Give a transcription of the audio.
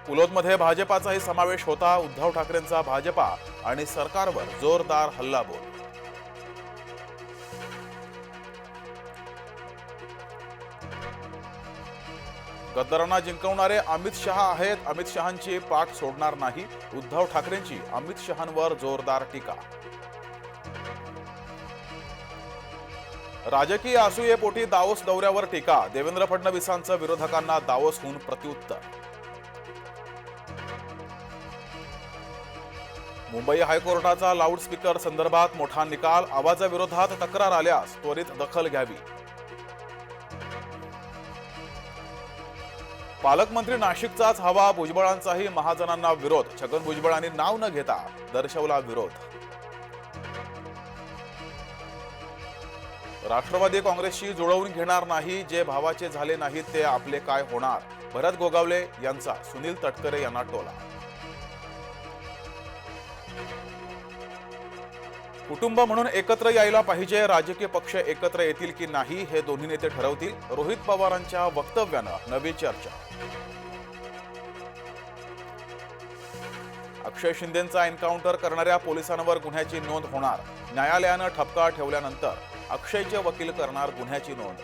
पुलोदमध्ये भाजपाचाही समावेश होता. उद्धव ठाकरेंचा भाजपा आणि सरकारवर जोरदार हल्लाबोल. गद्दारांना जिंकवणारे अमित शहा आहेत. अमित शहांची पाठ सोडणार नाही. उद्धव ठाकरेंची अमित शहांवर जोरदार टीका. राजकीय असूयेपोटी दावोस दौऱ्यावर टीका. देवेंद्र फडणवीसांचं विरोधकांना दावोसहून प्रत्युत्तर. मुंबई हायकोर्टाचा लाऊडस्पीकर संदर्भात मोठा निकाल. आवाजाविरोधात तक्रार आल्यास त्वरित दखल घ्यावी. पालकमंत्री नाशिकचाच हवा. भुजबळांचाही महाजनांना विरोध. छगन भुजबळांनी नाव न घेता दर्शवला विरोध. राष्ट्रवादी काँग्रेसशी जुळवून घेणार नाही. जे भावाचे झाले नाहीत ते आपले काय होणार. भरत गोगावले यांचा सुनील तटकरे यांना टोला. कुटुंब म्हणून एकत्र यायला पाहिजे. राजकीय पक्ष एकत्र येतील की नाही हे दोन्ही नेते ठरवतील. रोहित पवारांच्या वक्तव्यानं नवी चर्चा. अक्षय शिंदेंचा एन्काउंटर करणाऱ्या पोलिसांवर गुन्ह्याची नोंद होणार. न्यायालयानं ठपका ठेवल्यानंतर अक्षयचे वकील करणार गुन्ह्याची नोंद.